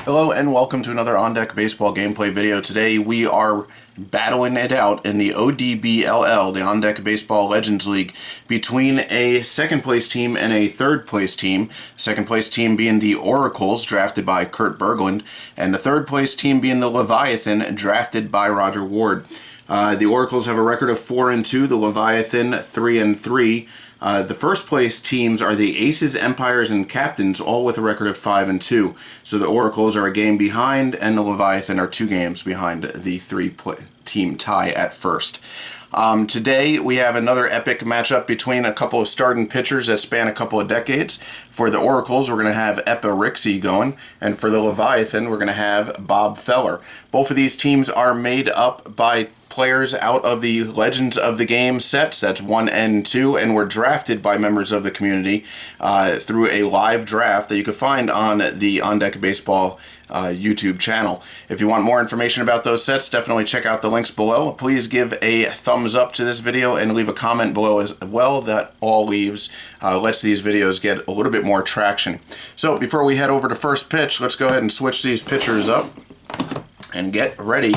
Hello and welcome to another On Deck Baseball gameplay video. Today we are battling it out in the ODBLL, the On Deck Baseball Legends League, between a second place team and a third place team. Second place team being the Oracles, drafted by Kurt Berglund, and the third place team being the Leviathan, drafted by Roger Ward. The Oracles have a record of 4-2, the Leviathan 3-3. The first place teams are the Aces, Empires, and Captains, all with a record of 5-2. So the Oracles are a game behind, and the Leviathan are 2 games behind the three-team tie at first. Today we have another epic matchup between a couple of starting pitchers that span a couple of decades. For the Oracles, we're going to have Eppa Rixey going, and for the Leviathan, we're going to have Bob Feller. Both of these teams are made up by players out of the Legends of the Game sets, that's 1 and 2, and were drafted by members of the community through a live draft that you can find on the On Deck Baseball YouTube channel. If you want more information about those sets, definitely check out the links below. Please give a thumbs up to this video and leave a comment below as well. That all lets these videos get a little bit more traction. So before we head over to first pitch, let's go ahead and switch these pitchers up and get ready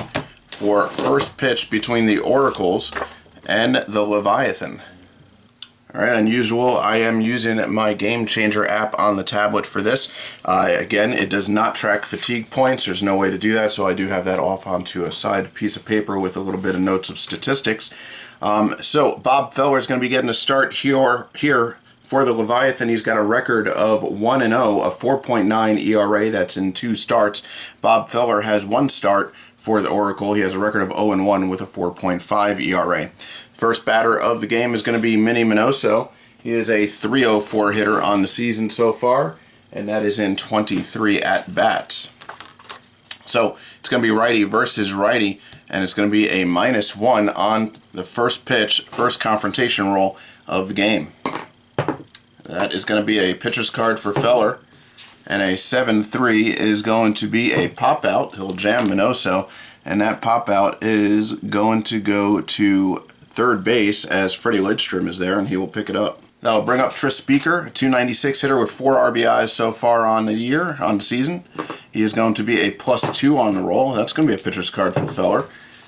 for first pitch between the Oracles and the Leviathan. Alright, unusual, I am using my Game Changer app on the tablet for this. Again, it does not track fatigue points. There's no way to do that, so I do have that off onto a side piece of paper with a little bit of notes of statistics. So Bob Feller is going to be getting a start here for the Leviathan. He's got a record of 1-0, a 4.9 ERA. That's in 2 starts. Bob Feller has 1 start for the Oracle. He has a record of 0-1 with a 4.5 ERA. First batter of the game is going to be Minnie Minoso. He is a .304 hitter on the season so far, and that is in 23 at-bats. So it's going to be righty versus righty, and it's going to be a -1 on the first pitch, first confrontation roll of the game. That is going to be a pitcher's card for Feller, and a 7-3 is going to be a pop-out. He'll jam Minoso, and that pop-out is going to go to third base as Freddie Lidstrom is there, and he will pick it up. That'll bring up Tris Speaker, a .296 hitter with 4 RBIs so far on the season. He is going to be a +2 on the roll. That's going to be a pitcher's card for Feller.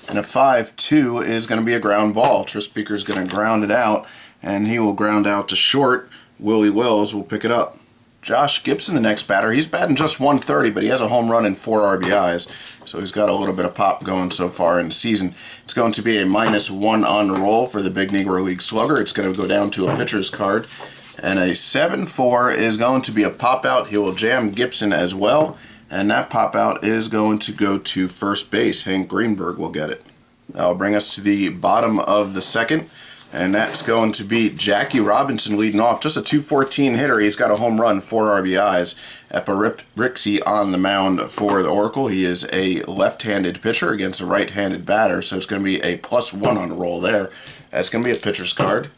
And a 5-2 is going to be a ground ball. Tris Speaker is going to ground it out, and he will ground out to short. Willie Wells will pick it up. Josh Gibson, the next batter, he's batting just .130, but he has a home run and 4 RBIs, so he's got a little bit of pop going so far in the season. It's going to be a -1 on the roll for the Big Negro League Slugger. It's going to go down to a pitcher's card, and a 7-4 is going to be a pop-out. He will jam Gibson as well, and that pop-out is going to go to first base. Hank Greenberg will get it. That'll bring us to the bottom of the second, and that's going to be Jackie Robinson leading off. Just a .214 hitter. He's got a home run, 4 RBIs. Eppa Rixey on the mound for the Oracle. He is a left-handed pitcher against a right-handed batter, so it's going to be a +1 on the roll there. That's going to be a pitcher's card.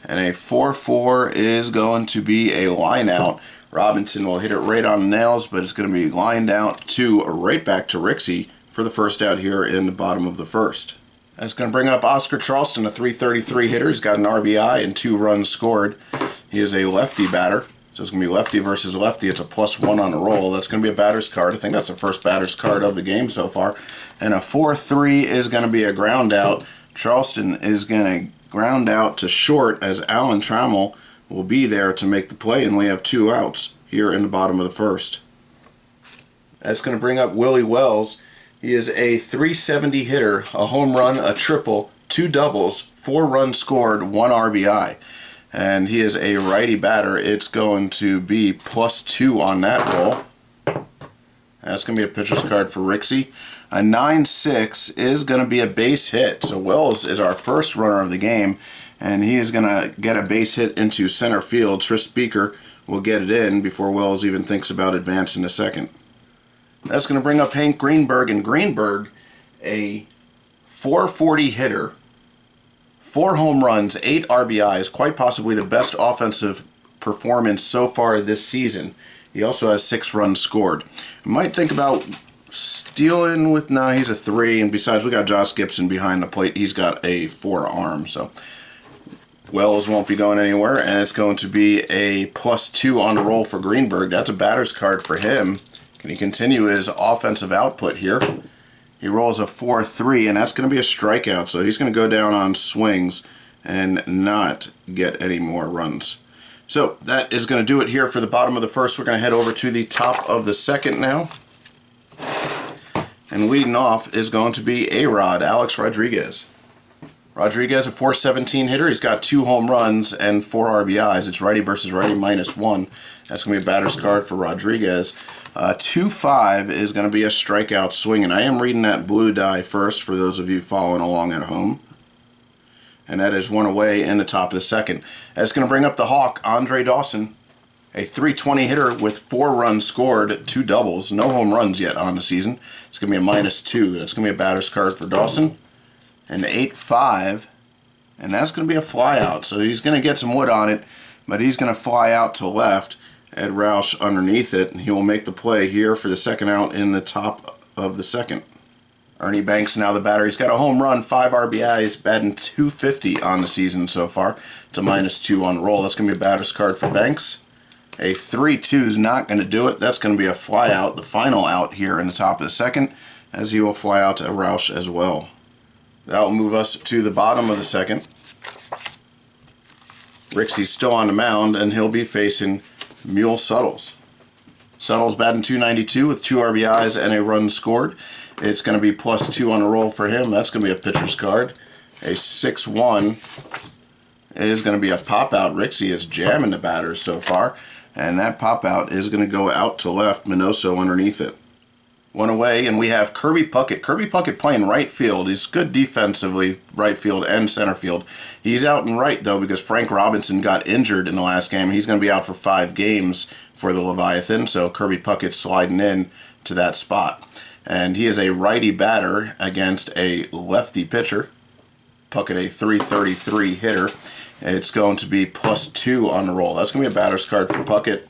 And a 4-4 is going to be a line out. Robinson will hit it right on the nails, but it's going to be lined out to right back to Rixey for the first out here in the bottom of the first. That's going to bring up Oscar Charleston, a .333 hitter. He's got an RBI and 2 runs scored. He is a lefty batter, so it's going to be lefty versus lefty. It's a +1 on the roll. That's going to be a batter's card. I think that's the first batter's card of the game so far. And a 4-3 is going to be a ground out. Charleston is going to ground out to short as Alan Trammell will be there to make the play, and we have 2 outs here in the bottom of the first. That's going to bring up Willie Wells. He is a .370 hitter, a home run, a triple, 2 doubles, 4 runs scored, 1 RBI. And he is a righty batter. It's going to be +2 on that roll. That's going to be a pitcher's card for Rixey. A 9-6 is going to be a base hit. So Wells is our first runner of the game, and he is going to get a base hit into center field. Tris Speaker will get it in before Wells even thinks about advancing to second. That's going to bring up Hank Greenberg, and Greenberg, a .440 hitter, 4 home runs, 8 RBIs, quite possibly the best offensive performance so far this season. He also has 6 runs scored. You might think about stealing with, no, he's a 3, and besides, we got Josh Gibson behind the plate. He's got a 4 arm, so Wells won't be going anywhere, and it's going to be a +2 on the roll for Greenberg. That's a batter's card for him. Can he continue his offensive output here? He rolls a 4-3, and that's going to be a strikeout, so he's going to go down on swings and not get any more runs. So that is going to do it here for the bottom of the first. We're going to head over to the top of the second now. And leading off is going to be A-Rod, Alex Rodriguez. Rodriguez, a .417 hitter. He's got 2 home runs and 4 RBIs. It's righty versus righty, -1. That's going to be a batter's card for Rodriguez. 2-5 is going to be a strikeout swing. And I am reading that blue die first for those of you following along at home. And that is 1 away in the top of the second. That's going to bring up the Hawk, Andre Dawson. A .320 hitter with 4 runs scored, 2 doubles. No home runs yet on the season. It's going to be a -2. That's going to be a batter's card for Dawson. An 8-5, and that's going to be a flyout. So he's going to get some wood on it, but he's going to fly out to left. Ed Roush underneath it, and he will make the play here for the second out in the top of the second. Ernie Banks now the batter. He's got a home run, 5 RBIs, batting .250 on the season so far. It's a -2 on the roll. That's going to be a batter's card for Banks. A 3-2 is not going to do it. That's going to be a flyout, the final out here in the top of the second, as he will fly out to Roush as well. That will move us to the bottom of the second. Rixey's still on the mound, and he'll be facing Mule Suttles. Suttles batting .292 with 2 RBIs and a run scored. It's going to be +2 on the roll for him. That's going to be a pitcher's card. A 6-1 is going to be a pop-out. Rixey is jamming the batters so far, and that pop-out is going to go out to left, Minoso underneath it. 1 away, and we have Kirby Puckett. Kirby Puckett playing right field. He's good defensively, right field and center field. He's out in right, though, because Frank Robinson got injured in the last game. He's going to be out for 5 games for the Leviathan, so Kirby Puckett sliding in to that spot. And he is a righty batter against a lefty pitcher. Puckett, a .333 hitter. It's going to be +2 on the roll. That's going to be a batter's card for Puckett.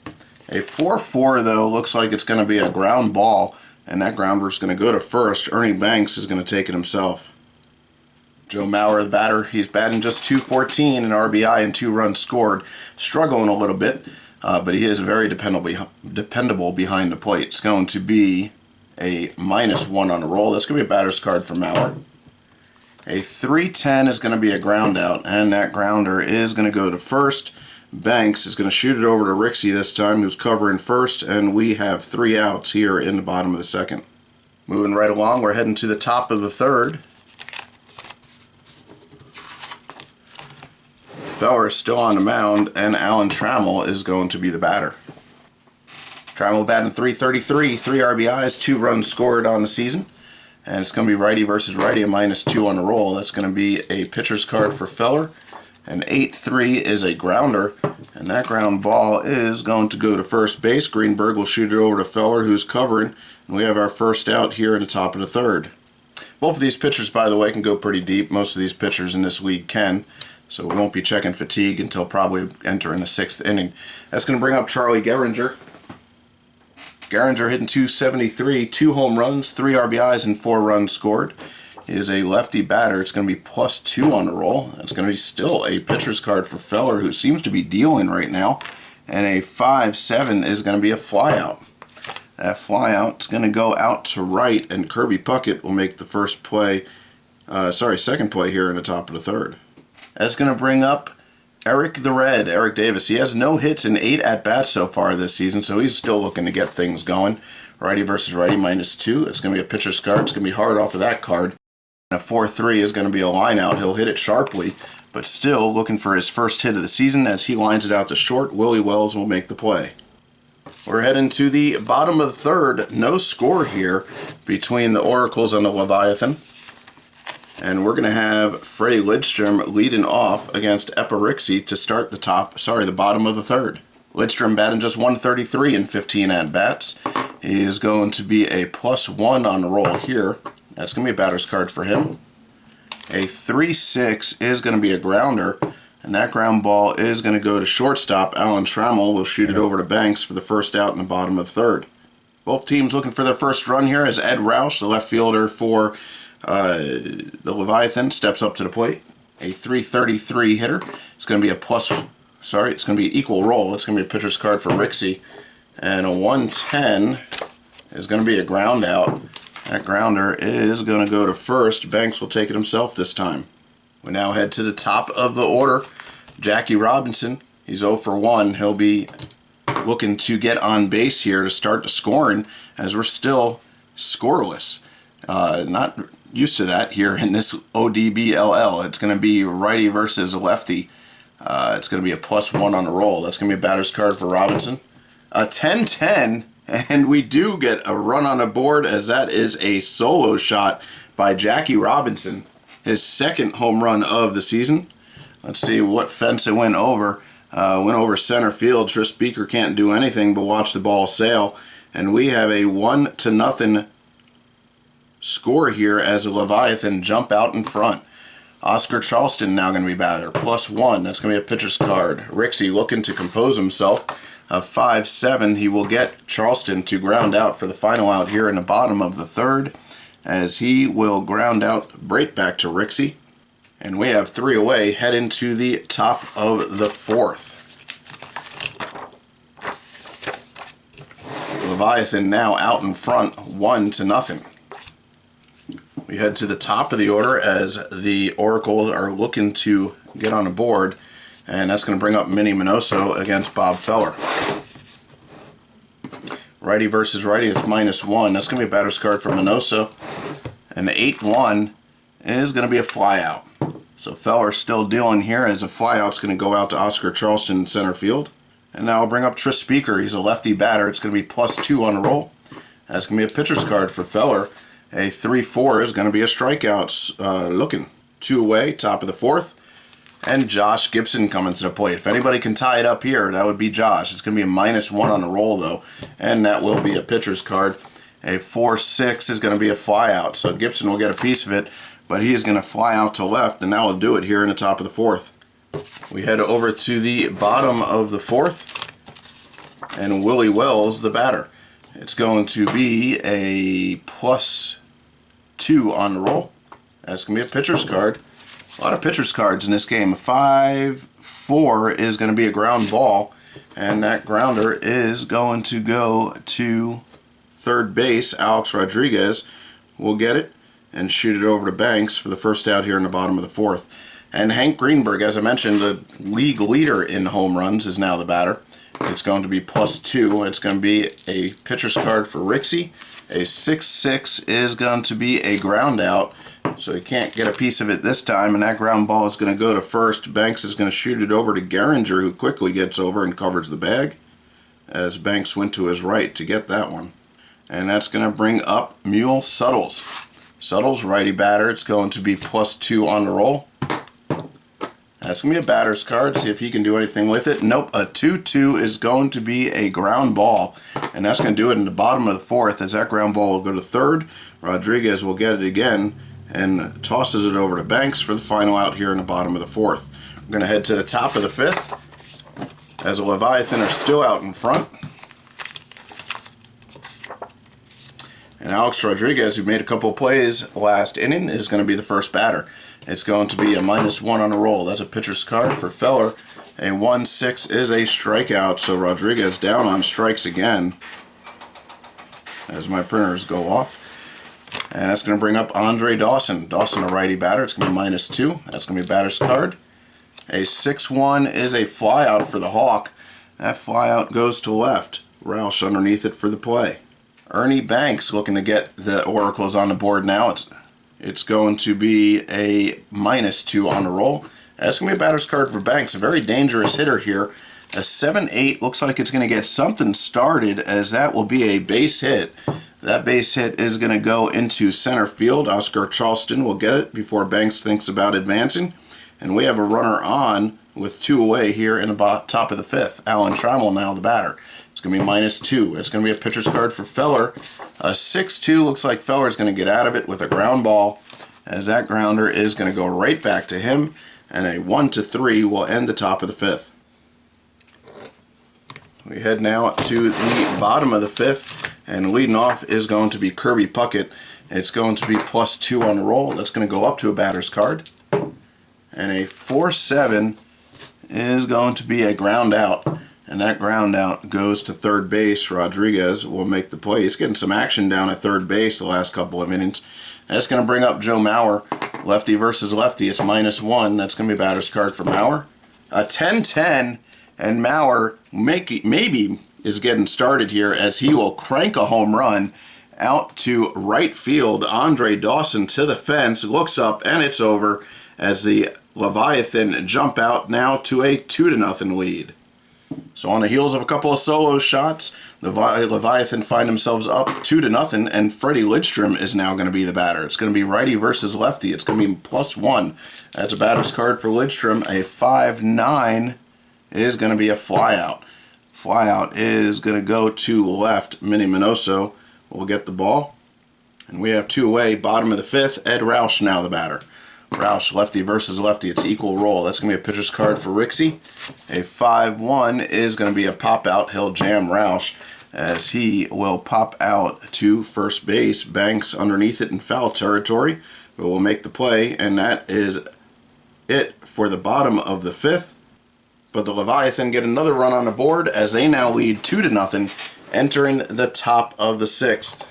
A 4-4, though, looks like it's going to be a ground ball, and that grounder is going to go to first. Ernie Banks is going to take it himself. Joe Mauer, the batter, he's batting just .214, an RBI and 2 runs scored. Struggling a little bit, but he is very dependable behind the plate. It's going to be a -1 on the roll. That's going to be a batter's card for Mauer. A 3-10 is going to be a ground out, and that grounder is going to go to first. Banks is going to shoot it over to Rixey this time, who's covering first, and we have 3 outs here in the bottom of the second. Moving right along, we're heading to the top of the third. Feller is still on the mound, and Alan Trammell is going to be the batter. Trammell batting .333, 3 RBIs, 2 runs scored on the season. And it's going to be righty versus righty, a -2 on the roll. That's going to be a pitcher's card for Feller. An 8-3 is a grounder, and that ground ball is going to go to first base. Greenberg will shoot it over to Feller, who's covering, and we have our first out here in the top of the third. Both of these pitchers, by the way, can go pretty deep. Most of these pitchers in this league can, so we won't be checking fatigue until probably entering the 6th inning. That's going to bring up Charlie Gehringer. Gehringer hitting .273, 2 home runs, 3 RBIs, and 4 runs scored. He is a lefty batter. It's going to be +2 on the roll. That's going to be still a pitcher's card for Feller, who seems to be dealing right now. And a 5-7 is going to be a flyout. That flyout is going to go out to right, and Kirby Puckett will make the second play here in the top of the third. That's going to bring up Eric Davis. He has no hits in 8 at-bats so far this season, so he's still looking to get things going. Righty versus righty, -2. It's going to be a pitcher's card. It's going to be hard off of that card. And a 4-3 is going to be a line out. He'll hit it sharply, but still looking for his first hit of the season. As he lines it out to short, Willie Wells will make the play. We're heading to the bottom of the third. No score here between the Oracles and the Leviathan. And we're going to have Freddie Lidstrom leading off against Eppa Rixey to start the bottom of the third. Lidstrom batting just .133 in 15 at-bats. He is going to be a +1 on the roll here. That's going to be a batter's card for him. A 3-6 is going to be a grounder, and that ground ball is going to go to shortstop. Alan Trammell will shoot it over to Banks for the first out in the bottom of the third. Both teams looking for their first run here as Ed Roush, the left fielder for the Leviathan, steps up to the plate. A .333 hitter. It's going to be it's going to be equal roll. It's going to be a pitcher's card for Rixey. And a 110 is going to be a ground out. That grounder is going to go to first. Banks will take it himself this time. We now head to the top of the order. Jackie Robinson, he's 0 for 1. He'll be looking to get on base here to start the scoring, as we're still scoreless. Not used to that here in this ODBLL. It's going to be righty versus lefty. It's going to be a +1 on the roll. That's going to be a batter's card for Robinson. A 10-10, and we do get a run on the board, as that is a solo shot by Jackie Robinson. His second home run of the season. Let's see what fence it went over. Went over center field. Tris Speaker can't do anything but watch the ball sail. And we have a 1-0 score here as a Leviathan jump out in front. Oscar Charleston now going to be batter. +1. That's going to be a pitcher's card. Rixey looking to compose himself. A 5-7. He will get Charleston to ground out for the final out here in the bottom of the third, as he will ground out right back to Rixey. And we have 3 away, head into the top of the fourth. Leviathan now out in front, 1-0. We head to the top of the order as the Oracles are looking to get on the board, and that's going to bring up Minnie Minoso against Bob Feller. Righty versus righty, it's -1. That's going to be a batter's card for Minoso. And the 8-1 is going to be a flyout. So Feller's still dealing here, as a flyout's going to go out to Oscar Charleston in center field. And now I'll bring up Tris Speaker. He's a lefty batter. It's going to be +2 on the roll. That's going to be a pitcher's card for Feller. A 3-4 is going to be a strikeout looking. 2 away, top of the fourth. And Josh Gibson coming to the plate. If anybody can tie it up here, that would be Josh. It's going to be a -1 on the roll, though. And that will be a pitcher's card. A 4-6 is going to be a flyout. So Gibson will get a piece of it, but he is going to fly out to left, and that will do it here in the top of the fourth. We head over to the bottom of the fourth, and Willie Wells, the batter. It's going to be a +2 on the roll. That's going to be a pitcher's card. A lot of pitcher's cards in this game. A 5-4 is going to be a ground ball, and that grounder is going to go to third base. Alex Rodriguez will get it and shoot it over to Banks for the first out here in the bottom of the fourth. And Hank Greenberg, as I mentioned, the league leader in home runs, is now the batter. It's going to be +2. It's going to be a pitcher's card for Rixey. A 6-6 is going to be a ground out, so he can't get a piece of it this time, and that ground ball is going to go to first. Banks is going to shoot it over to Geringer, who quickly gets over and covers the bag, as Banks went to his right to get that one. And that's going to bring up Mule Suttles. Suttles, righty batter. It's going to be +2 on the roll. That's going to be a batter's card. See if he can do anything with it. Nope, a 2-2 is going to be a ground ball. And that's going to do it in the bottom of the fourth, as that ground ball will go to third. Rodriguez will get it again and tosses it over to Banks for the final out here in the bottom of the fourth. We're going to head to the top of the fifth, as the Leviathan are still out in front. And Alex Rodriguez, who made a couple of plays last inning, is going to be the first batter. It's going to be a -1 on the roll. That's a pitcher's card for Feller. A 1-6 is a strikeout, so Rodriguez down on strikes again, as my printers go off. And that's going to bring up Andre Dawson. Dawson, a righty batter. It's going to be -2. That's going to be a batter's card. A 6-1 is a flyout for the Hawk. That flyout goes to left. Roush underneath it for the play. Ernie Banks looking to get the Oracles on the board now. It's going to be a -2 on the roll. That's going to be a batter's card for Banks. A very dangerous hitter here. A 7-8 looks like it's going to get something started, as that will be a base hit. That base hit is going to go into center field. Oscar Charleston will get it before Banks thinks about advancing. And we have a runner on with 2 away here in the top of the fifth. Alan Trammell now the batter. It's going to be -2. It's going to be a pitcher's card for Feller. A 6-2 looks like Feller is going to get out of it with a ground ball, as that grounder is going to go right back to him. And a 1-3 will end the top of the fifth. We head now to the bottom of the fifth, and leading off is going to be Kirby Puckett. It's going to be +2 on the roll. That's going to go up to a batter's card. And a 4-7 is going to be a ground out, And that ground out goes to third base. Rodriguez will make the play. He's getting some action down at third base the last couple of innings. That's going to bring up Joe Mauer. Lefty versus lefty. It's -1. That's going to be a batter's card for Mauer. A 10-10, and Mauer maybe is getting started here as he will crank a home run out to right field. Andre Dawson to the fence, looks up, and it's over as the Leviathan jump out now to a 2-0 lead. So on the heels of a couple of solo shots, the Leviathan find themselves up 2-0, and Freddie Lidstrom is now going to be the batter. It's going to be righty versus lefty. It's going to be +1. That's a batter's card for Lidstrom. A 5-9 is going to be a flyout. Flyout is going to go to left. Minnie Minoso will get the ball. And we have 2 away. Bottom of the 5th, Ed Roush now the batter. Roush, lefty versus lefty. It's equal roll. That's going to be a pitcher's card for Rixey. A 5-1 is going to be a pop out. He'll jam Roush as he will pop out to first base. Banks underneath it in foul territory, but will make the play, and that is it for the bottom of the 5th. But the Leviathan get another run on the board as they now lead 2-0, entering the top of the 6th.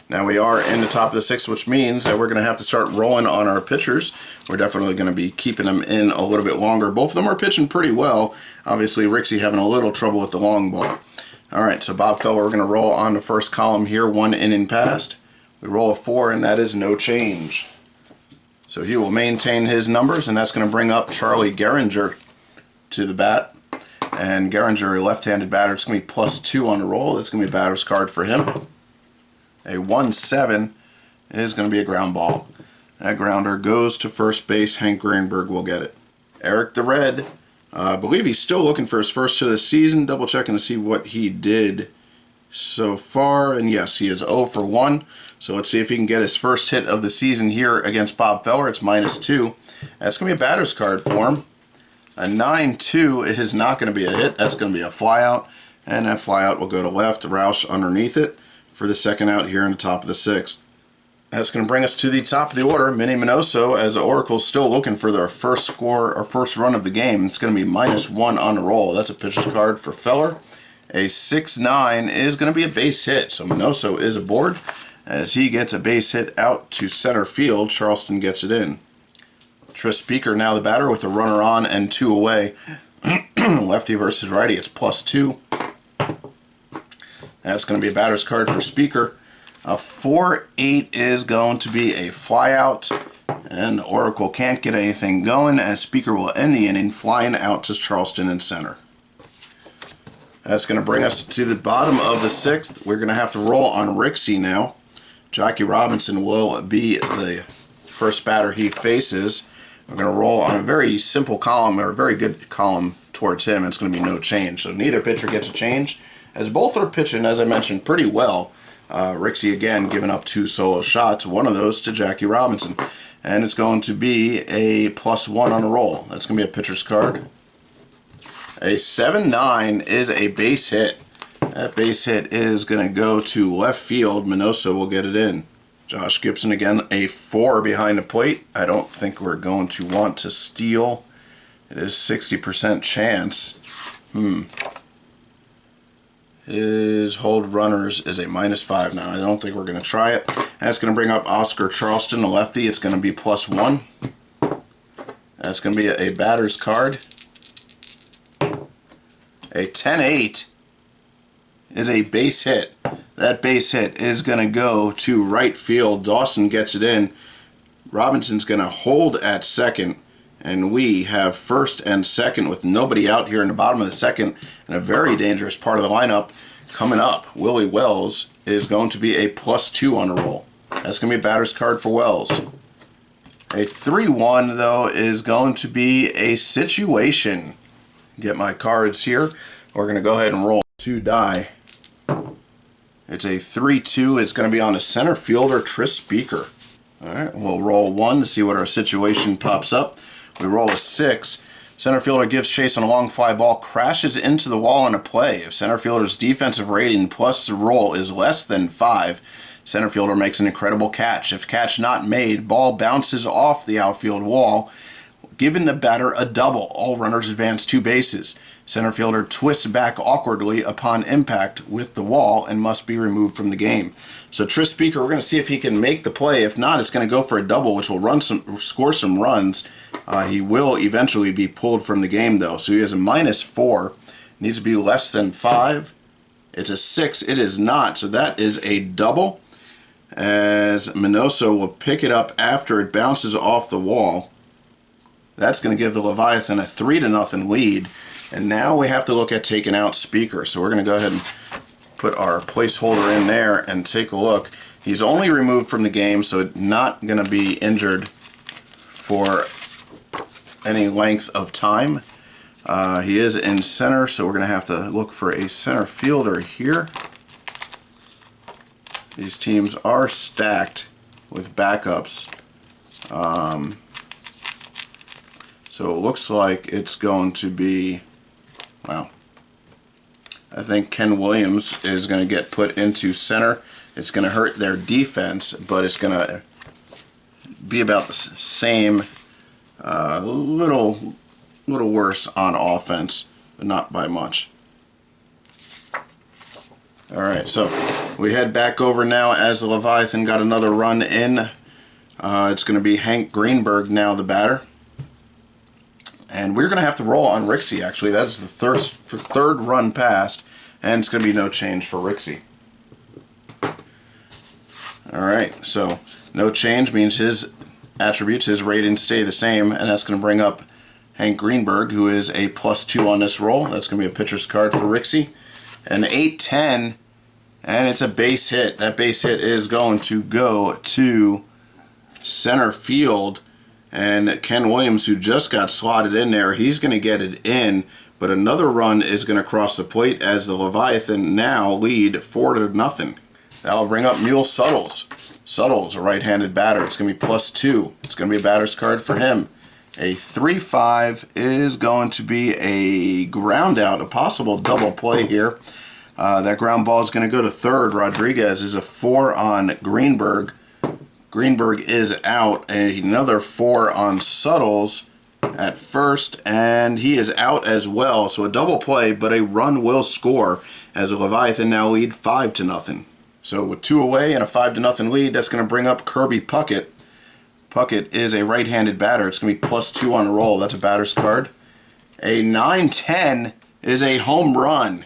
Now we are in the top of the 6th, which means that we're going to have to start rolling on our pitchers. We're definitely going to be keeping them in a little bit longer. Both of them are pitching pretty well. Obviously, Rixey having a little trouble with the long ball. All right, so Bob Feller, we're going to roll on the first column here, 1 inning passed. We roll a 4, and that is no change. So he will maintain his numbers, and that's going to bring up Charlie Gehringer to the bat. And Gehringer, a left-handed batter, it's going to be +2 on the roll. That's going to be a batter's card for him. A 1-7 is going to be a ground ball. That grounder goes to first base. Hank Greenberg will get it. Eric the Red, I believe he's still looking for his first hit of the season. Double checking to see what he did so far. And yes, he is 0 for 1. So let's see if he can get his first hit of the season here against Bob Feller. It's -2. That's going to be a batter's card for him. A 9-2 is not going to be a hit. That's going to be a flyout. And that flyout will go to left. Roush underneath it for the second out here in the top of the 6th. That's going to bring us to the top of the order. Minnie Minoso, as the Oracle's still looking for their first score or first run of the game. It's going to be -1 on the roll. That's a pitcher's card for Feller. A 6-9 is going to be a base hit. So Minoso is aboard as he gets a base hit out to center field. Charleston gets it in. Tris Speaker now the batter with a runner on and 2 away. Lefty versus righty. It's +2. That's going to be a batter's card for Speaker. A 4-8 is going to be a flyout, and the Oracle can't get anything going as Speaker will end the inning flying out to Charleston in center. That's going to bring us to the bottom of the 6th. We're going to have to roll on Rixey now. Jackie Robinson will be the first batter he faces. We're going to roll on a very simple column, or a very good column towards him. It's going to be no change. So neither pitcher gets a change, as both are pitching, as I mentioned, pretty well. Rixey again giving up 2 solo shots, one of those to Jackie Robinson. And it's going to be a +1 on the roll. That's going to be a pitcher's card. A 7-9 is a base hit. That base hit is going to go to left field. Minoso will get it in. Josh Gibson again, a 4 behind the plate. I don't think we're going to want to steal. It is 60% chance. His hold runners is a -5 now. I don't think we're going to try it. That's going to bring up Oscar Charleston, a lefty. It's going to be +1. That's going to be a batter's card. A 10-8 is a base hit. That base hit is going to go to right field. Dawson gets it in. Robinson's going to hold at second. And we have first and second with nobody out here in the bottom of the 2nd. And a very dangerous part of the lineup coming up. Willie Wells is going to be a +2 on the roll. That's going to be a batter's card for Wells. A 3-1, though, is going to be a situation. Get my cards here. We're going to go ahead and roll 2 die. It's a 3-2. It's going to be on the center fielder, Tris Speaker. All right, we'll roll 1 to see what our situation pops up. We roll a 6. Center fielder gives chase on a long fly ball, crashes into the wall on a play. If center fielder's defensive rating plus the roll is less than 5, center fielder makes an incredible catch. If catch not made, ball bounces off the outfield wall, giving the batter a double. All runners advance 2 bases. Center fielder twists back awkwardly upon impact with the wall and must be removed from the game. So Tris Speaker, we're going to see if he can make the play. If not, it's going to go for a double, which will score some runs. He will eventually be pulled from the game, though. So he has a -4. Needs to be less than 5. It's a 6. It is not. So that is a double, as Minoso will pick it up after it bounces off the wall. That's going to give the Leviathan a 3-0 lead. And now we have to look at taking out Speaker. So we're going to go ahead and put our placeholder in there and take a look. He's only removed from the game, so not going to be injured for any length of time. He is in center, so we're going to have to look for a center fielder here. These teams are stacked with backups. So it looks like it's going to be, wow. I think Ken Williams is going to get put into center. It's going to hurt their defense, but it's going to be about the same, little worse on offense, but not by much. All right, so we head back over now as the Leviathan got another run in. It's going to be Hank Greenberg now, the batter. And we're going to have to roll on Rixey, actually. That is the third run passed, and it's going to be no change for Rixey. All right, so no change means his attributes, his ratings stay the same, and that's going to bring up Hank Greenberg, who is a +2 on this roll. That's going to be a pitcher's card for Rixey. An 8-10, and it's a base hit. That base hit is going to go to center field. And Ken Williams, who just got slotted in there, he's going to get it in. But another run is going to cross the plate as the Leviathan now lead 4-0. That'll bring up Mule Suttles. Suttles, a right-handed batter. It's going to be +2. It's going to be a batter's card for him. A 3-5 is going to be a ground out, a possible double play here. That ground ball is going to go to third. Rodriguez is a 4 on Greenberg. Greenberg is out, and another 4 on Suttles at first, and he is out as well. So a double play, but a run will score as the Leviathan now lead 5-0. So with 2 away and a 5-0 lead, that's going to bring up Kirby Puckett. Puckett is a right-handed batter. It's going to be +2 on a roll. That's a batter's card. A 9-10 is a home run,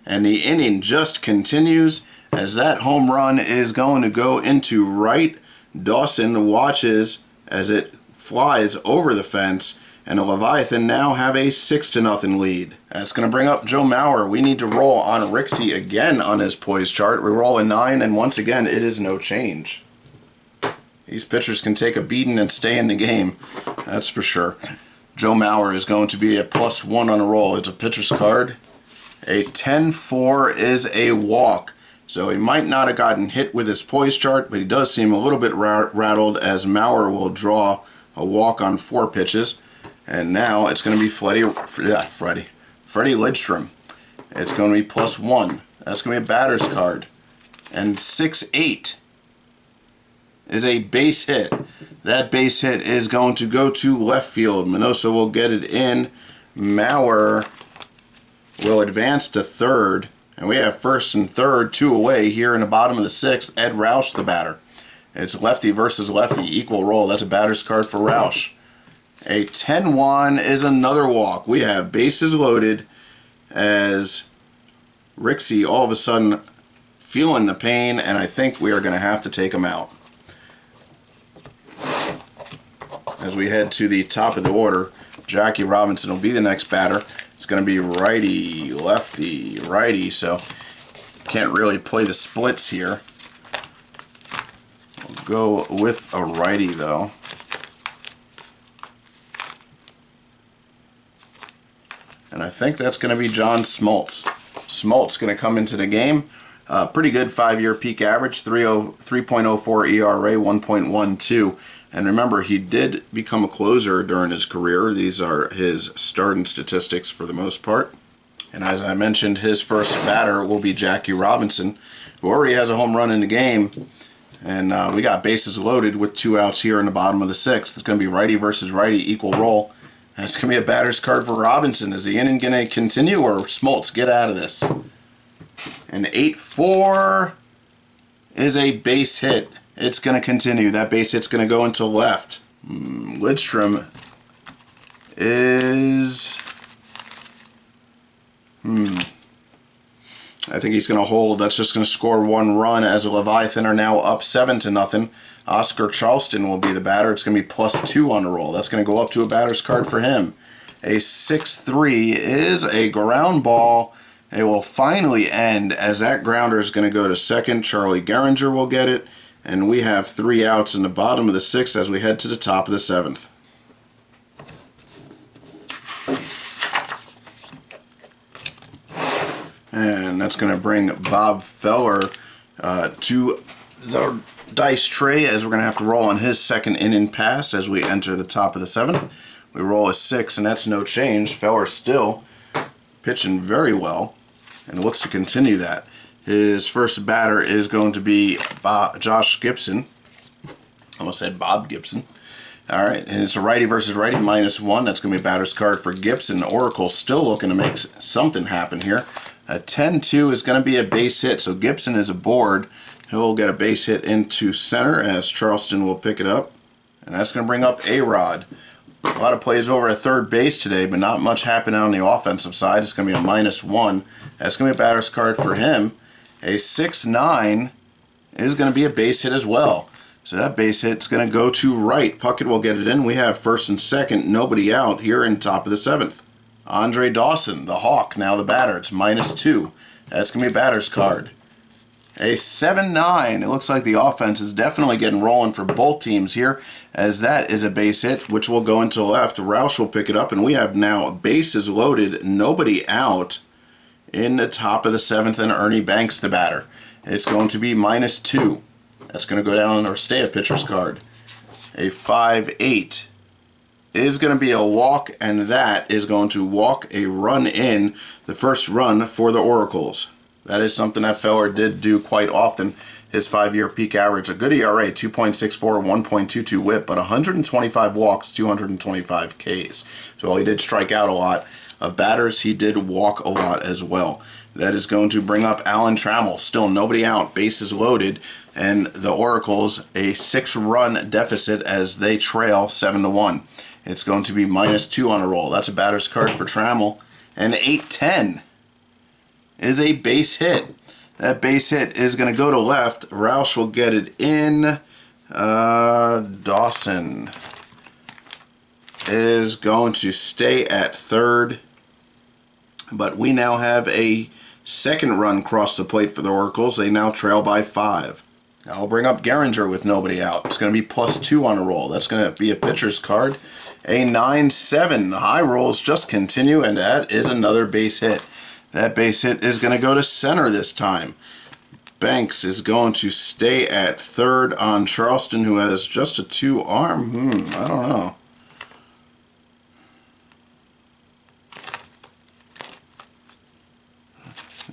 and the inning just continues as that home run is going to go into right. Dawson watches as it flies over the fence, and the Leviathan now have a 6-0 lead. That's going to bring up Joe Mauer. We need to roll on Rixey again on his poise chart. We roll a 9, and once again, it is no change. These pitchers can take a beating and stay in the game, that's for sure. Joe Mauer is going to be a +1 on a roll. It's a pitcher's card. A 10-4 is a walk. So he might not have gotten hit with his poise chart, but he does seem a little bit rattled as Mauer will draw a walk on 4 pitches. And now it's going to be Freddie Lidstrom. It's going to be +1. That's going to be a batter's card. And 6-8 is a base hit. That base hit is going to go to left field. Minoso will get it in. Mauer will advance to third. And we have first and third, 2 away here in the bottom of the 6th. Ed Roush, the batter. It's lefty versus lefty, equal roll. That's a batter's card for Roush. A 10-1 is another walk. We have bases loaded as Rixey all of a sudden feeling the pain, and I think we are going to have to take him out. As we head to the top of the order, Jackie Robinson will be the next batter. It's going to be righty, lefty, righty, so can't really play the splits here. We'll go with a righty, though. And I think that's going to be John Smoltz. Smoltz going to come into the game. Pretty good 5-year peak average, 3.04 ERA, 1.12. And remember, he did become a closer during his career. These are his starting statistics for the most part. And as I mentioned, his first batter will be Jackie Robinson, who already has a home run in the game. And we got bases loaded with 2 outs here in the bottom of the 6th. It's going to be righty versus righty, equal roll. That's going to be a batter's card for Robinson. Is the inning going to continue, or Smoltz get out of this? An 8-4 is a base hit. It's going to continue. That base hit's going to go into left. Lidstrom is... I think he's going to hold. That's just going to score 1 run as the Leviathan are now up 7-0. Oscar Charleston will be the batter. It's going to be +2 on the roll. That's going to go up to a batter's card for him. A 6-3 is a ground ball. It will finally end as that grounder is going to go to second. Charlie Gehringer will get it. And we have 3 outs in the bottom of the 6th as we head to the top of the 7th. And that's going to bring Bob Feller to the dice tray, as we're going to have to roll on his second inning pass as we enter the top of the 7th. We roll a 6, and that's no change. Feller still pitching very well and looks to continue that. His first batter is going to be Josh Gibson. I almost said Bob Gibson. All right, and it's a righty versus righty, -1. That's going to be a batter's card for Gibson. Oracle still looking to make something happen here. A 10-2 is going to be a base hit, so Gibson is aboard. He'll get a base hit into center as Charleston will pick it up. And that's going to bring up A-Rod. A lot of plays over at third base today, but not much happening on the offensive side. It's going to be a -1. That's going to be a batter's card for him. A 6-9 is going to be a base hit as well. So that base hit's going to go to right. Puckett will get it in. We have first and second, nobody out here in top of the 7th. Andre Dawson, the Hawk, now the batter. It's -2. That's going to be a batter's card. A 7-9. It looks like the offense is definitely getting rolling for both teams here, as that is a base hit, which will go into left. Roush will pick it up, and we have now bases loaded, nobody out in the top of the 7th, and Ernie Banks the batter. It's going to be -2. That's going to go down or stay a pitcher's card. A 5-8 is going to be a walk, and that is going to walk a run in, the first run for the Oracles. That is something that Feller did do quite often. His 5-year peak average, a good ERA, 2.64, 1.22 whip, but 125 walks, 225 Ks. So while he did strike out a lot of batters, he did walk a lot as well. That is going to bring up Alan Trammell. Still nobody out, bases loaded, and the Oracles a 6-run deficit as they trail 7-1. It's going to be -2 on a roll. That's a batter's card for Trammell. And 8-10 is a base hit. That base hit is going to go to left. Roush will get it in. Dawson is going to stay at third. But we now have a second run cross the plate for the Oracles. They now trail by 5. I'll bring up Gehringer with nobody out. It's going to be +2 on a roll. That's going to be a pitcher's card. A 9-7. The high rolls just continue, and that is another base hit. That base hit is going to go to center this time. Banks is going to stay at third on Charleston, who has just a 2-arm. I don't know.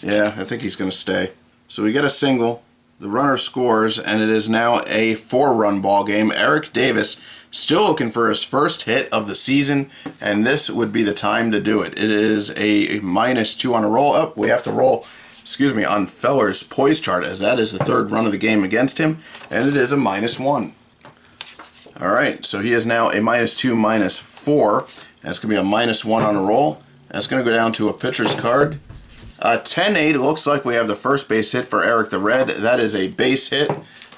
Yeah, I think he's going to stay. So we get a single. The runner scores, and it is now a 4-run ball game. Eric Davis still looking for his first hit of the season, and this would be the time to do it. It is a -2 on a roll up. We have to roll, on Feller's poise chart, as that is the 3rd run of the game against him, and it is a -1. All right, so he is now a -2, -4, and it's going to be a -1 on a roll. That's going to go down to a pitcher's card. 10-8, looks like we have the first base hit for Eric the Red. That is a base hit,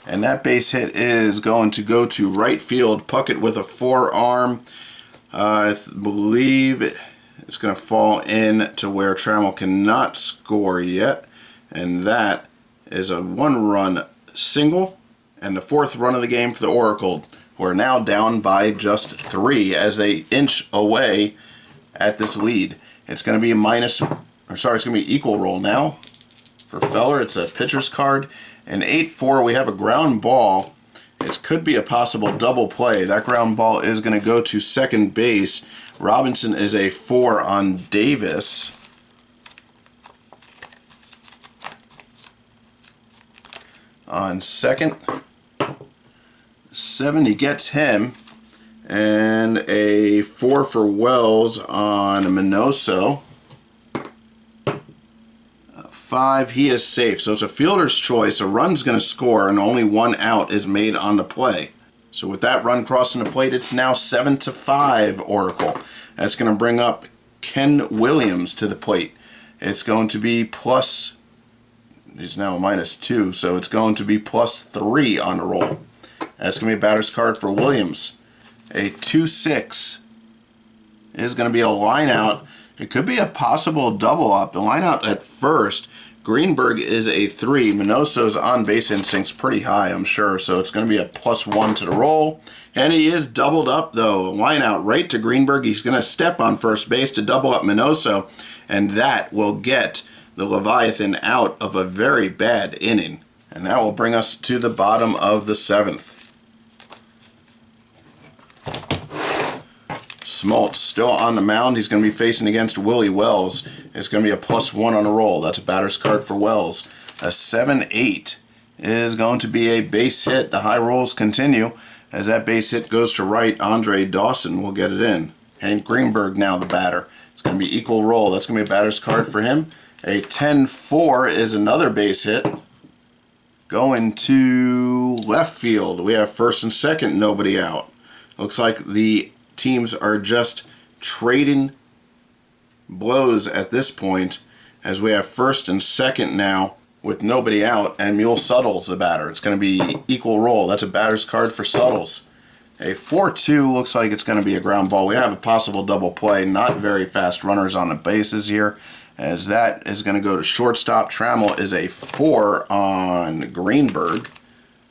and that base hit is going to go to right field. Puckett with a 4-arm. I believe it's going to fall in to where Trammell cannot score yet, and that is a 1-run single, and the 4th run of the game for the Oracle. We're now down by just 3 as they inch away at this lead. It's going to be it's going to be equal roll now for Feller. It's a pitcher's card. And 8-4, we have a ground ball. It could be a possible double play. That ground ball is going to go to second base. Robinson is a 4 on Davis. On second, 7, he gets him. And a 4 for Wells on Minoso. 5, he is safe. So it's a fielder's choice. A run's going to score, and only one out is made on the play. So with that run crossing the plate, it's now 7-5 Oracle. That's going to bring up Ken Williams to the plate. It's going to be plus, he's now a -2, so it's going to be +3 on the roll. That's going to be a batter's card for Williams. A 2-6 is going to be a line out. It could be a possible double up. The line out at first, Greenberg is a 3. Minoso's on base instinct's pretty high, I'm sure, so it's going to be a +1 to the roll. And he is doubled up, though. Line out right to Greenberg. He's going to step on first base to double up Minoso, and that will get the Leviathan out of a very bad inning. And that will bring us to the bottom of the 7th. Smoltz still on the mound. He's going to be facing against Willie Wells. It's going to be a +1 on a roll. That's a batter's card for Wells. A 7-8 is going to be a base hit. The high rolls continue. As that base hit goes to right, Andre Dawson will get it in. Hank Greenberg now the batter. It's going to be equal roll. That's going to be a batter's card for him. A 10-4 is another base hit. Going to left field. We have first and second, nobody out. Looks like the teams are just trading blows at this point, as we have first and second now with nobody out, and Mule Suttles the batter. It's going to be equal roll. That's a batter's card for Suttles. A 4-2 looks like it's going to be a ground ball. We have a possible double play. Not very fast runners on the bases here, as that is going to go to shortstop. Trammell is a 4 on Greenberg.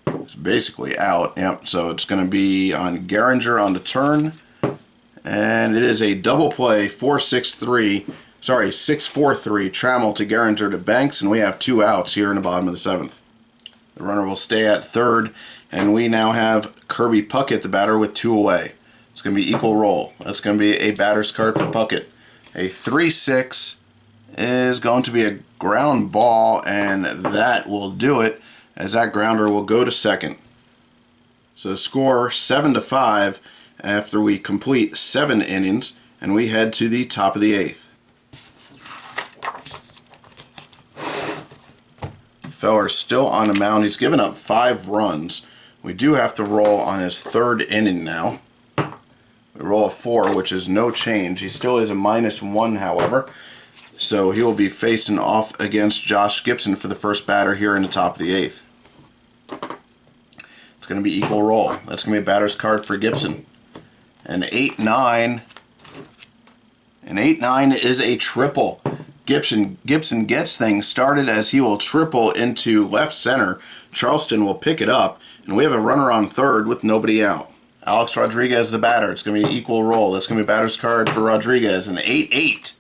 It's basically out. Yep, so it's going to be on Gehringer on the turn. And it is a double play, 6-4-3, Trammell to Gehringer to Banks, and we have 2 outs here in the bottom of the 7th. The runner will stay at third, and we now have Kirby Puckett, the batter, with 2 away. It's going to be equal roll. That's going to be a batter's card for Puckett. A 3-6 is going to be a ground ball, and that will do it, as that grounder will go to second. So score 7-5 after we complete 7 innings, and we head to the top of the 8th. Feller's still on the mound. He's given up 5 runs. We do have to roll on his 3rd inning now. We roll a 4, which is no change. He still is a -1, however. So he will be facing off against Josh Gibson for the first batter here in the top of the 8th. It's going to be equal roll. That's going to be a batter's card for Gibson. An 8-9. An 8-9 is a triple. Gibson gets things started as he will triple into left center. Charleston will pick it up, and we have a runner on third with nobody out. Alex Rodriguez the batter. It's going to be equal roll. That's going to be a batter's card for Rodriguez. An 8-8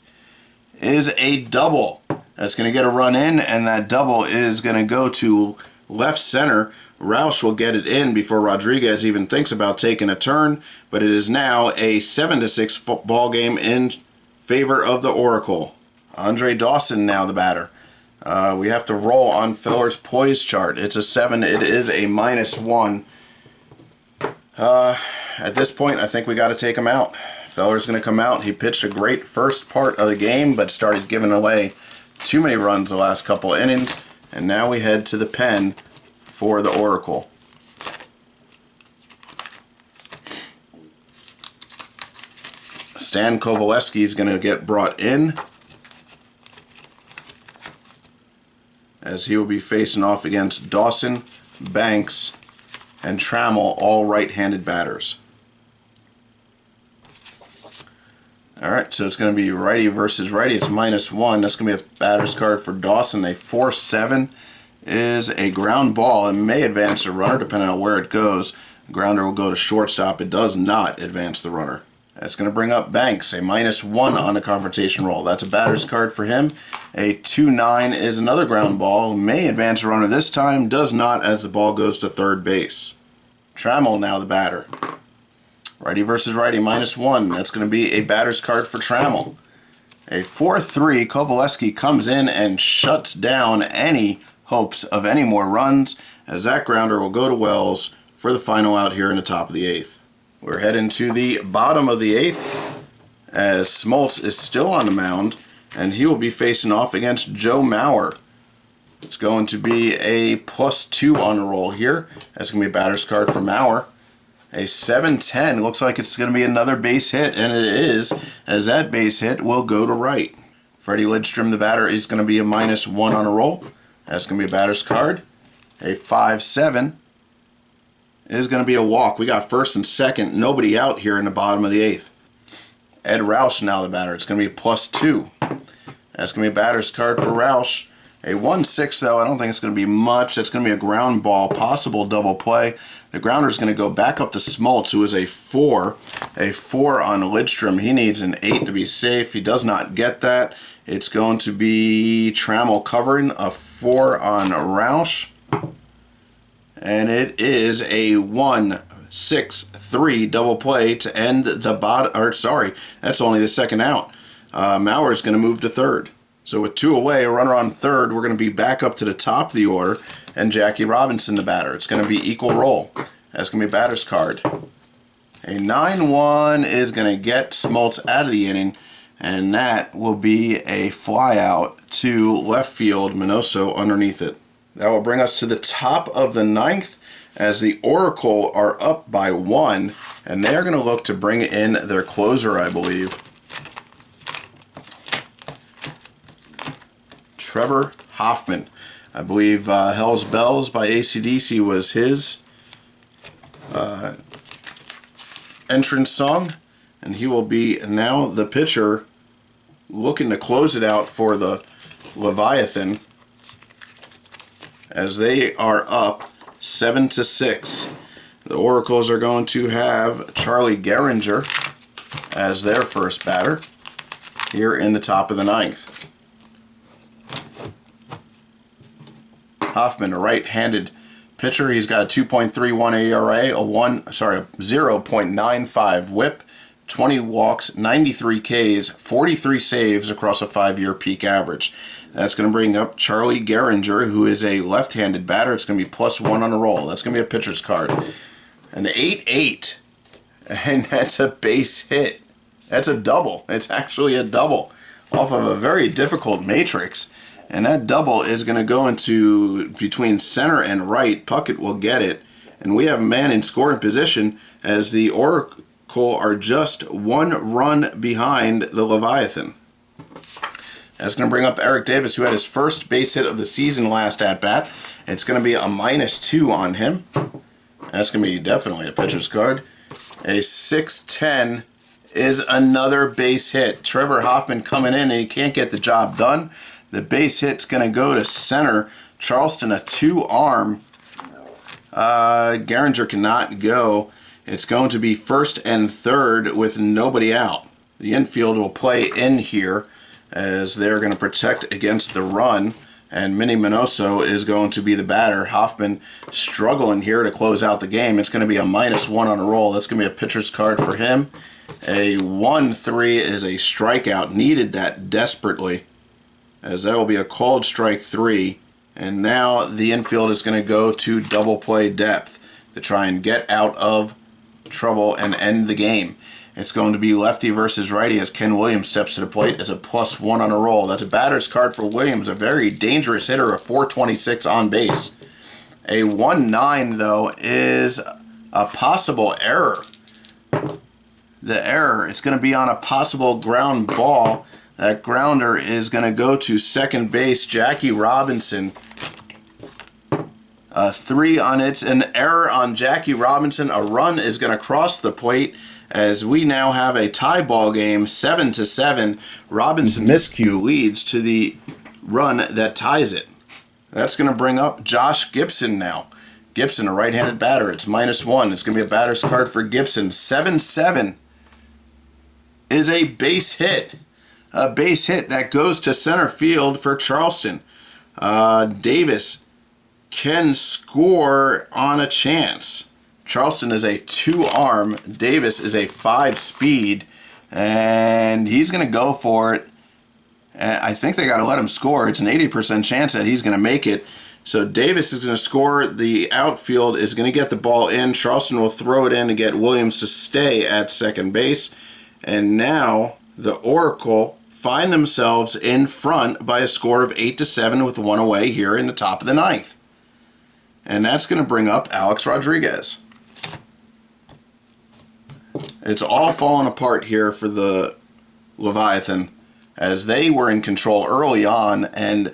is a double. That's going to get a run in, and that double is going to go to left center. Roush will get it in before Rodriguez even thinks about taking a turn, but it is now a 7-6 ball game in favor of the Oracle. Andre Dawson now the batter. We have to roll on Feller's poise chart. It's a 7. It is a -1. At this point, I think we got to take him out. Feller's going to come out. He pitched a great first part of the game, but started giving away too many runs the last couple innings, and now we head to the pen for the Oracle. Stan Kovaleski is going to get brought in, as he will be facing off against Dawson, Banks, and Trammell, all right-handed batters. Alright, so it's going to be righty versus righty. It's -1. That's going to be a batter's card for Dawson. A 4-7 is a ground ball and may advance the runner depending on where it goes. The grounder will go to shortstop. It does not advance the runner. That's going to bring up Banks, a -1 on the confrontation roll. That's a batter's card for him. A 2-9 is another ground ball. May advance the runner this time. Does not, as the ball goes to third base. Trammell now the batter. Righty versus righty, -1. That's going to be a batter's card for Trammell. A 4-3, Kovaleski comes in and shuts down any hopes of any more runs, as that grounder will go to Wells for the final out here in the top of the 8th. We're heading to the bottom of the 8th as Smoltz is still on the mound, and he will be facing off against Joe Mauer. It's going to be a +2 on the roll here. That's going to be a batter's card for Mauer. A 7-10. Looks like it's going to be another base hit, and it is, as that base hit will go to right. Freddie Lidstrom, the batter, is going to be a -1 on a roll. That's going to be a batter's card. A 5-7 is going to be a walk. We got first and second. Nobody out here in the bottom of the 8th. Ed Roush now the batter. It's going to be a +2. That's going to be a batter's card for Roush. A 1-6 though, I don't think it's going to be much. That's going to be a ground ball, possible double play. The grounder is going to go back up to Smoltz, who is a 4. A 4 on Lidstrom. He needs an 8 to be safe. He does not get that. It's going to be Trammell covering, a 4 on Roush. And it is a 1-6-3 double play to end the bottom. Or sorry, that's only the second out. Mauer is going to move to third. So with 2 away, a runner on third, we're going to be back up to the top of the order, and Jackie Robinson the batter. It's going to be equal roll. That's going to be a batter's card. A 9-1 is going to get Smoltz out of the inning, and that will be a fly out to left field, Minoso underneath it. That will bring us to the top of the 9th as the Oracle are up by 1, and they are going to look to bring in their closer, I believe. Trevor Hoffman. I believe Hell's Bells by AC/DC was his entrance song, and he will be now the pitcher looking to close it out for the Leviathan as they are up 7-6. The Oracles are going to have Charlie Gehringer as their first batter here in the top of the 9th. Hoffman, a right-handed pitcher. He's got a 2.31 ERA, a 0.95 WHIP, 20 walks, 93 Ks, 43 saves across a 5-year peak average. That's going to bring up Charlie Gehringer, who is a left-handed batter. It's going to be +1 on a roll. That's going to be a pitcher's card. An 8-8, and that's a base hit. That's a double. It's actually a double off of a very difficult matrix. And that double is going to go into between center and right. Puckett will get it. And we have a man in scoring position as the Oracle are just 1 run behind the Leviathan. That's going to bring up Eric Davis, who had his first base hit of the season last at-bat. It's going to be a -2 on him. That's going to be definitely a pitcher's card. A 6-10 is another base hit. Trevor Hoffman coming in, and he can't get the job done. The base hit's going to go to center. Charleston, a 2-arm. Gehringer cannot go. It's going to be first and third with nobody out. The infield will play in here as they're going to protect against the run. And Minnie Minoso is going to be the batter. Hoffman struggling here to close out the game. It's going to be a -1 on a roll. That's going to be a pitcher's card for him. A 1-3 is a strikeout. Needed that desperately, as that will be a called strike 3. And now the infield is going to go to double play depth to try and get out of trouble and end the game. It's going to be lefty versus righty as Ken Williams steps to the plate as a +1 on a roll. That's a batter's card for Williams, a very dangerous hitter, a 426 on base. A 1-9, though, is a possible error. The error, it's going to be on a possible ground ball. That grounder is going to go to second base, Jackie Robinson. A 3 on it, an error on Jackie Robinson. A run is going to cross the plate as we now have a tie ball game, 7-7. Robinson's miscue leads to the run that ties it. That's going to bring up Josh Gibson now. Gibson, a right-handed batter. It's -1. It's going to be a batter's card for Gibson. 7-7 is a base hit. A base hit that goes to center field for Charleston. Davis can score on a chance. Charleston is a 2-arm. Davis is a 5-speed. And he's going to go for it. I think they got to let him score. It's an 80% chance that he's going to make it. So Davis is going to score. The outfield is going to get the ball in. Charleston will throw it in to get Williams to stay at second base. And now the Oracle find themselves in front by a score of 8-7 with one away here in the top of the ninth. And that's going to bring up Alex Rodriguez. It's all falling apart here for the Leviathan as they were in control early on, and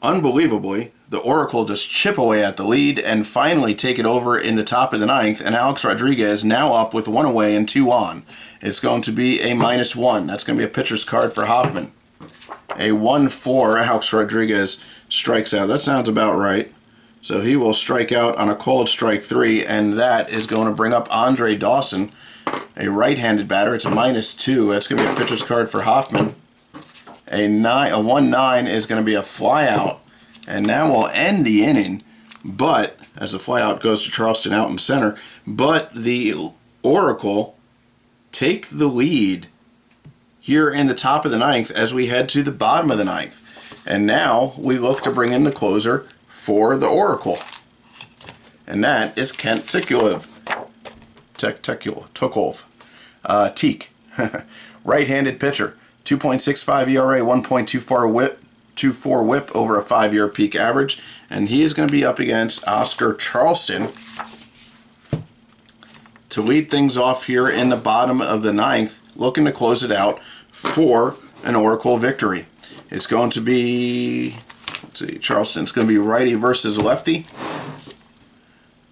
unbelievably, the Oracle just chip away at the lead and finally take it over in the top of the ninth, and Alex Rodriguez now up with one away and two on. It's going to be a -1. That's going to be a pitcher's card for Hoffman. A 1-4, Alex Rodriguez strikes out. That sounds about right. So he will strike out on a cold strike 3, and that is going to bring up Andre Dawson, a right-handed batter. It's a -2. That's going to be a pitcher's card for Hoffman. A 1-9 is going to be a flyout, and now we'll end the inning. But as the flyout goes to Charleston out in center, but the Oracle take the lead here in the top of the ninth as we head to the bottom of the ninth. And now we look to bring in the closer for the Oracle, and that is Kent Tukulov. Teak. Right-handed pitcher. 2.65 ERA, 1.24 whip over a 5-year peak average. And he is going to be up against Oscar Charleston to lead things off here in the bottom of the ninth, looking to close it out for an Oracle victory. It's going to be, let's see, Charleston's going to be righty versus lefty.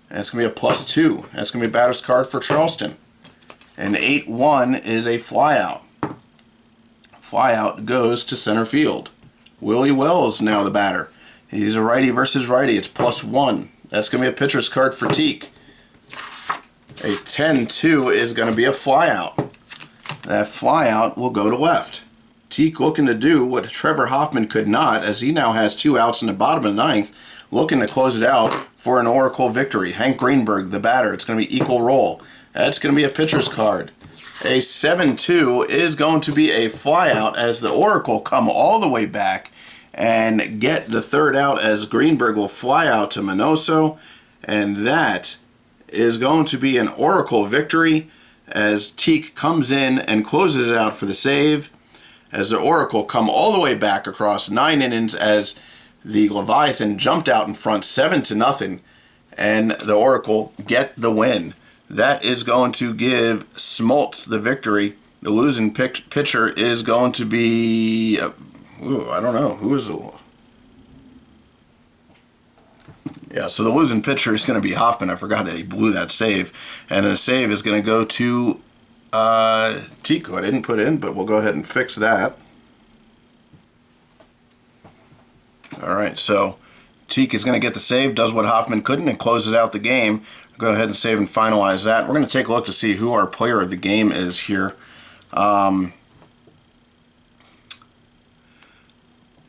And it's going to be a +2. That's going to be a batter's card for Charleston. And 8-1 is a flyout. Flyout goes to center field. Willie Wells now the batter. He's a righty versus righty. It's +1. That's going to be a pitcher's card for Teak. A 10-2 is going to be a flyout. That flyout will go to left. Teak looking to do what Trevor Hoffman could not, as he now has 2 outs in the bottom of the ninth, looking to close it out for an Oracle victory. Hank Greenberg, the batter. It's going to be equal roll. That's going to be a pitcher's card. A 7-2 is going to be a flyout as the Oracle come all the way back and get the third out as Greenberg will fly out to Minoso. And that is going to be an Oracle victory as Teak comes in and closes it out for the save, as the Oracle come all the way back across 9 innings as the Leviathan jumped out in front 7-0, and the Oracle get the win. That is going to give Smoltz the victory. The losing pitcher is going to be, I don't know, who is the... Yeah, so the losing pitcher is going to be Hoffman. I forgot that he blew that save. And the save is going to go to Tico. I didn't put in, but we'll go ahead and fix that. All right, so Teak is going to get the save, does what Hoffman couldn't, and closes out the game. Go ahead and save and finalize that. We're going to take a look to see who our player of the game is here.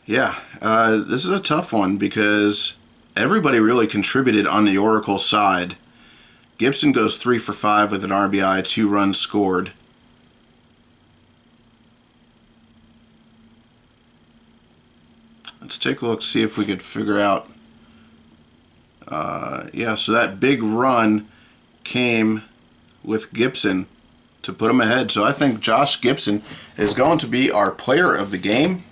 This is a tough one because everybody really contributed on the Oracle side. Gibson goes 3 for 5 with an RBI, 2 runs scored. Let's take a look, see if we could figure out. So that big run came with Gibson to put him ahead. So I think Josh Gibson is going to be our player of the game.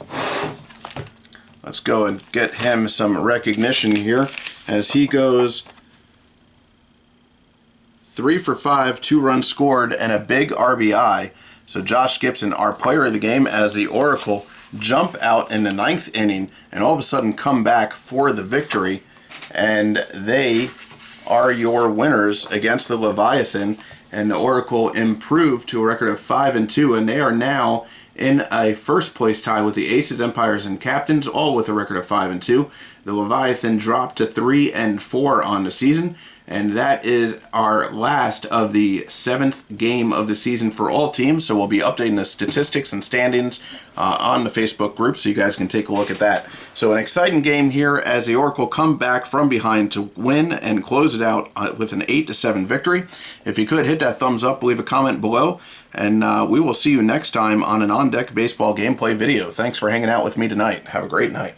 Let's go and get him some recognition here as he goes 3 for 5, 2 runs scored, and a big RBI. So Josh Gibson, our player of the game, as the Oracle jump out in the 9th inning and all of a sudden come back for the victory. And they are your winners against the Leviathan. And the Oracle improved to a record of 5-2, and they are now in a first place tie with the Aces, Empires, and Captains, all with a record of 5-2. The Leviathan dropped to 3-4 on the season, and that is our last of the 7th game of the season for all teams. So we'll be updating the statistics and standings on the Facebook group, so you guys can take a look at that. So an exciting game here as the Oracle come back from behind to win and close it out with an 8-7 victory. If you could, hit that thumbs up, leave a comment below, and we will see you next time on an On Deck Baseball gameplay video. Thanks for hanging out with me tonight. Have a great night.